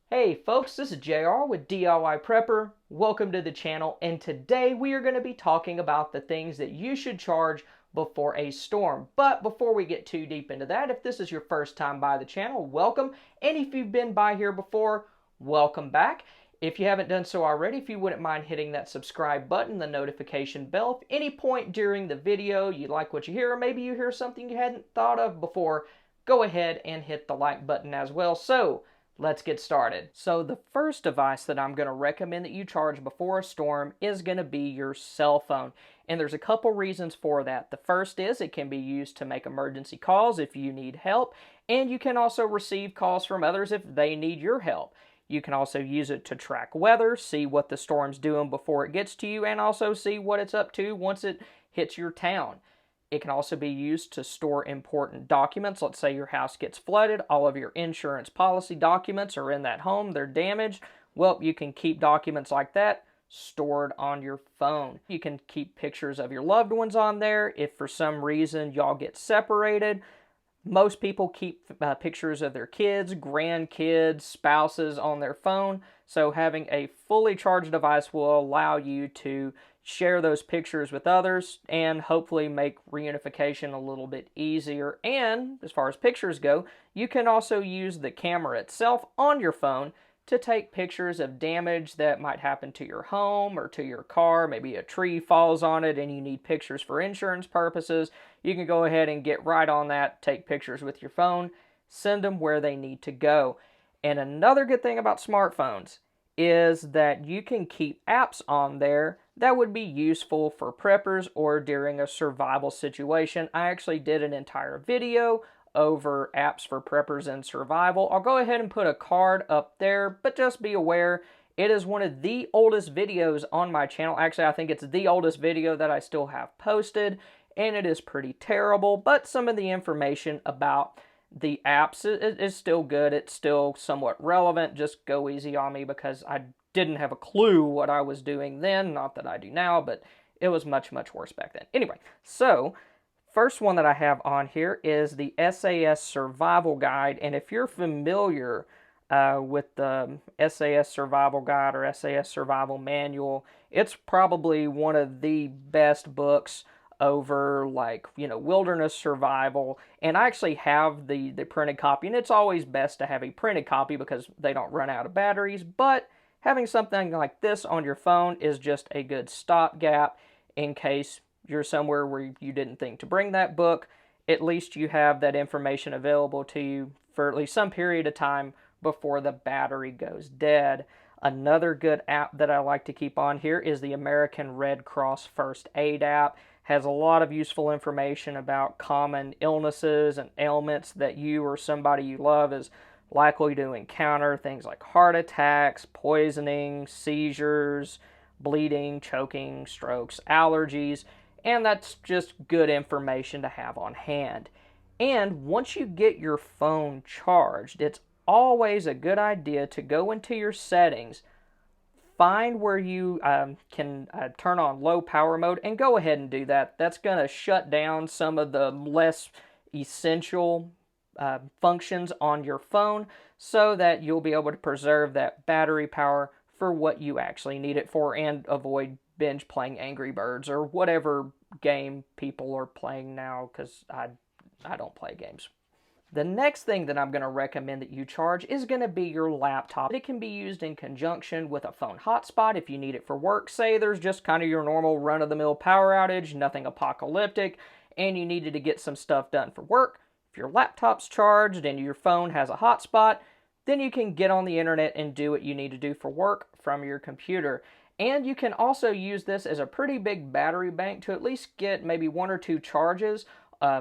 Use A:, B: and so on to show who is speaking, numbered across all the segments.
A: Hey folks, this is JR with DIY Prepper. Welcome to the channel, and today we are going to be talking about the things that you should charge before a storm. But before we get too deep into that, if this is your first time by the channel, welcome. And if you've been by here before, welcome back. If you haven't done so already, if you wouldn't mind hitting that subscribe button, the notification bell. If any point during the video you like what you hear, or maybe you hear something you hadn't thought of before, go ahead and hit the like button as well. So let's get started. So the first device that I'm going to recommend that you charge before a storm is going to be your cell phone. And there's a couple reasons for that. The first is it can be used to make emergency calls if you need help, and you can also receive calls from others if they need your help. You can also use it to track weather, see what the storm's doing before it gets to you, and also see what it's up to once it hits your town. It can also be used to store important documents. Let's say your house gets flooded, all of your insurance policy documents are in that home, they're damaged. Well, you can keep documents like that stored on your phone. You can keep pictures of your loved ones on there. If for some reason y'all get separated, most people keep pictures of their kids, grandkids, spouses on their phone. So having a fully charged device will allow you to share those pictures with others and hopefully make reunification a little bit easier. And as far as pictures go, you can also use the camera itself on your phone to take pictures of damage that might happen to your home or to your car. Maybe a tree falls on it and you need pictures for insurance purposes. You can go ahead and get right on that, take pictures with your phone, send them where they need to go. And another good thing about smartphones is that you can keep apps on there that would be useful for preppers or during a survival situation. I actually did an entire video over apps for preppers and survival. I'll go ahead and put a card up there, but just be aware it is one of the oldest videos on my channel. Actually, I think it's the oldest video that I still have posted, and it is pretty terrible, but some of the information about the apps is still good. It's still somewhat relevant. Just go easy on me because I didn't have a clue what I was doing then. Not that I do now, but it was much, much worse back then. Anyway, so first one that I have on here is the SAS Survival Guide. And if you're familiar with the SAS Survival Guide or SAS Survival Manual, it's probably one of the best books over, like, wilderness survival. And I actually have the printed copy, and it's always best to have a printed copy because they don't run out of batteries. But having something like this on your phone is just a good stopgap in case you're somewhere where you didn't think to bring that book. At least you have that information available to you for at least some period of time before the battery goes dead. Another good app that I like to keep on here is the American Red Cross First Aid app. Has a lot of useful information about common illnesses and ailments that you or somebody you love is likely to encounter. Things like heart attacks, poisoning, seizures, bleeding, choking, strokes, allergies, and that's just good information to have on hand. And once you get your phone charged, it's always a good idea to go into your settings, find where you can turn on low power mode, and go ahead and do that. That's going to shut down some of the less essential functions on your phone so that you'll be able to preserve that battery power for what you actually need it for and avoid binge playing Angry Birds or whatever game people are playing now, because I don't play games. The next thing that I'm going to recommend that you charge is going to be your laptop. It can be used in conjunction with a phone hotspot if you need it for work. Say there's just kind of your normal run-of-the-mill power outage, nothing apocalyptic, and you needed to get some stuff done for work. If your laptop's charged and your phone has a hotspot, then you can get on the internet and do what you need to do for work from your computer. And you can also use this as a pretty big battery bank to at least get maybe 1 or 2 charges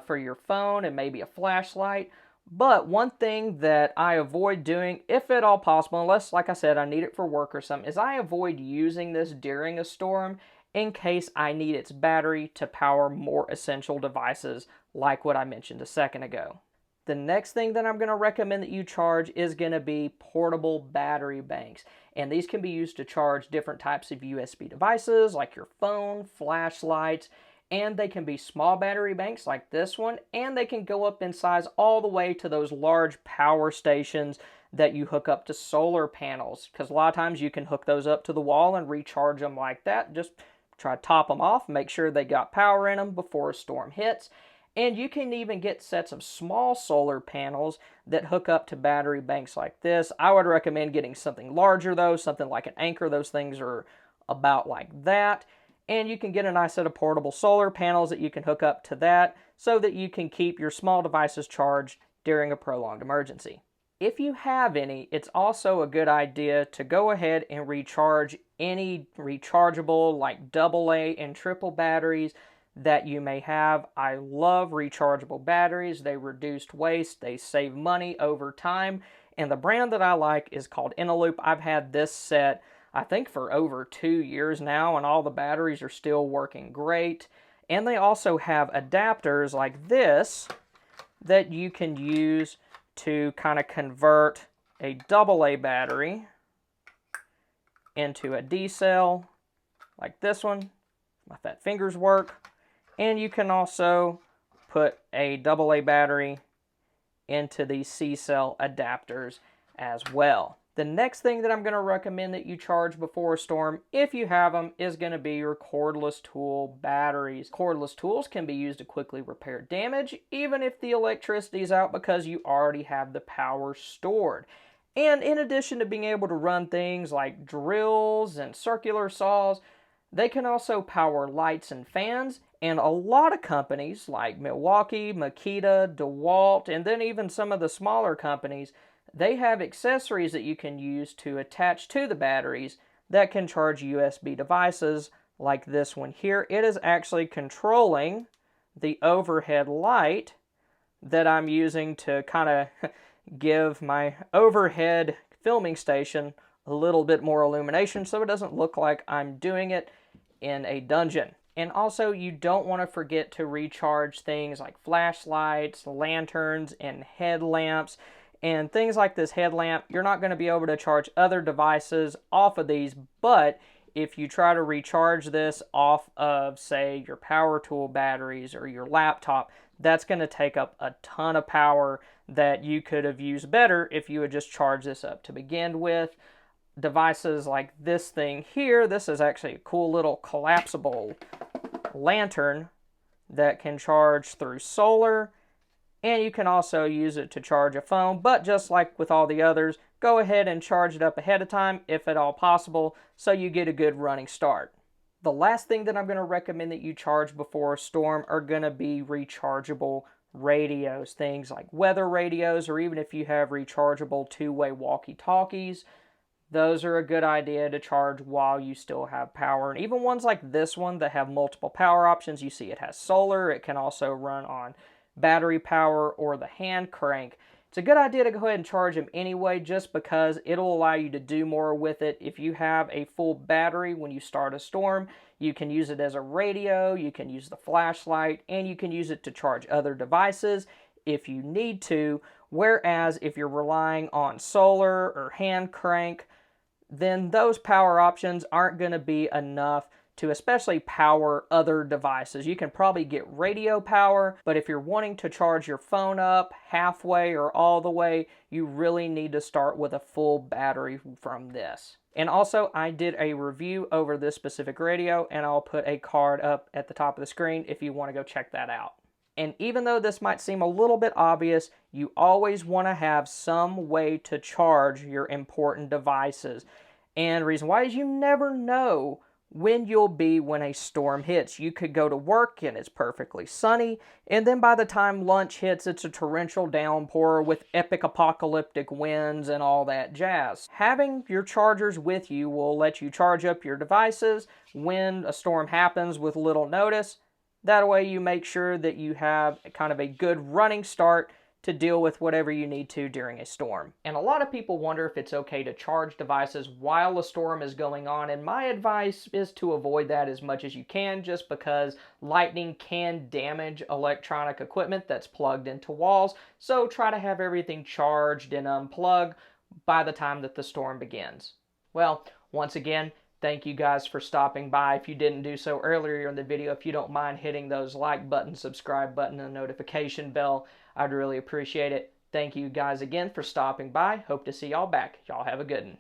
A: for your phone and maybe a flashlight. But one thing that I avoid doing, if at all possible, unless, like I said, I need it for work or something, is I avoid using this during a storm in case I need its battery to power more essential devices like what I mentioned a second ago. The next thing that I'm going to recommend that you charge is going to be portable battery banks. And these can be used to charge different types of USB devices like your phone, flashlights, and they can be small battery banks like this one, and they can go up in size all the way to those large power stations that you hook up to solar panels, because a lot of times you can hook those up to the wall and recharge them like that. Just try to top them off, make sure they got power in them before a storm hits. And you can even get sets of small solar panels that hook up to battery banks like this. I would recommend getting something larger though, something like an Anchor. Those things are about like that. And you can get a nice set of portable solar panels that you can hook up to that so that you can keep your small devices charged during a prolonged emergency. If you have any, it's also a good idea to go ahead and recharge any rechargeable like AA and triple batteries that you may have. I love rechargeable batteries. They reduce waste, they save money over time, and the brand that I like is called Eneloop. I've had this set I think for over 2 years now, and all the batteries are still working great. And they also have adapters like this that you can use to kind of convert a AA battery into a D cell like this one. My fat fingers work. And you can also put a AA battery into these C cell adapters as well. The next thing that I'm going to recommend that you charge before a storm, if you have them, is going to be your cordless tool batteries. Cordless tools can be used to quickly repair damage, even if the electricity is out, because you already have the power stored. And in addition to being able to run things like drills and circular saws, they can also power lights and fans. And a lot of companies like Milwaukee, Makita, DeWalt, and then even some of the smaller companies, they have accessories that you can use to attach to the batteries that can charge USB devices like this one here. It is actually controlling the overhead light that I'm using to kind of give my overhead filming station a little bit more illumination so it doesn't look like I'm doing it in a dungeon. And also, you don't want to forget to recharge things like flashlights, lanterns, and headlamps. And things like this headlamp, you're not going to be able to charge other devices off of these, but if you try to recharge this off of, say, your power tool batteries or your laptop, that's going to take up a ton of power that you could have used better if you would just charge this up to begin with. Devices like this thing here, this is actually a cool little collapsible lantern that can charge through solar. And you can also use it to charge a phone, but just like with all the others, go ahead and charge it up ahead of time if at all possible so you get a good running start. The last thing that I'm going to recommend that you charge before a storm are going to be rechargeable radios. Things like weather radios, or even if you have rechargeable two-way walkie-talkies, those are a good idea to charge while you still have power. And even ones like this one that have multiple power options, you see it has solar, it can also run on battery power or the hand crank. It's a good idea to go ahead and charge them anyway, just because it'll allow you to do more with it. If you have a full battery when you start a storm, you can use it as a radio, you can use the flashlight, and you can use it to charge other devices if you need to. Whereas if you're relying on solar or hand crank, then those power options aren't going to be enough to especially power other devices. You can probably get radio power, but if you're wanting to charge your phone up halfway or all the way, you really need to start with a full battery from this. And also, I did a review over this specific radio, and I'll put a card up at the top of the screen if you want to go check that out. And even though this might seem a little bit obvious, you always want to have some way to charge your important devices. And the reason why is you never know when you'll be when a storm hits. You could go to work and it's perfectly sunny, and then by the time lunch hits, it's a torrential downpour with epic apocalyptic winds and all that jazz. Having your chargers with you will let you charge up your devices when a storm happens with little notice. That way you make sure that you have kind of a good running start to deal with whatever you need to during a storm. And a lot of people wonder if it's okay to charge devices while a storm is going on, and my advice is to avoid that as much as you can, just because lightning can damage electronic equipment that's plugged into walls. So try to have everything charged and unplugged by the time that the storm begins. Well, once again, thank you guys for stopping by. If you didn't do so earlier in the video, if you don't mind hitting those like button, subscribe button, and notification bell, I'd really appreciate it. Thank you guys again for stopping by. Hope to see y'all back. Y'all have a good one.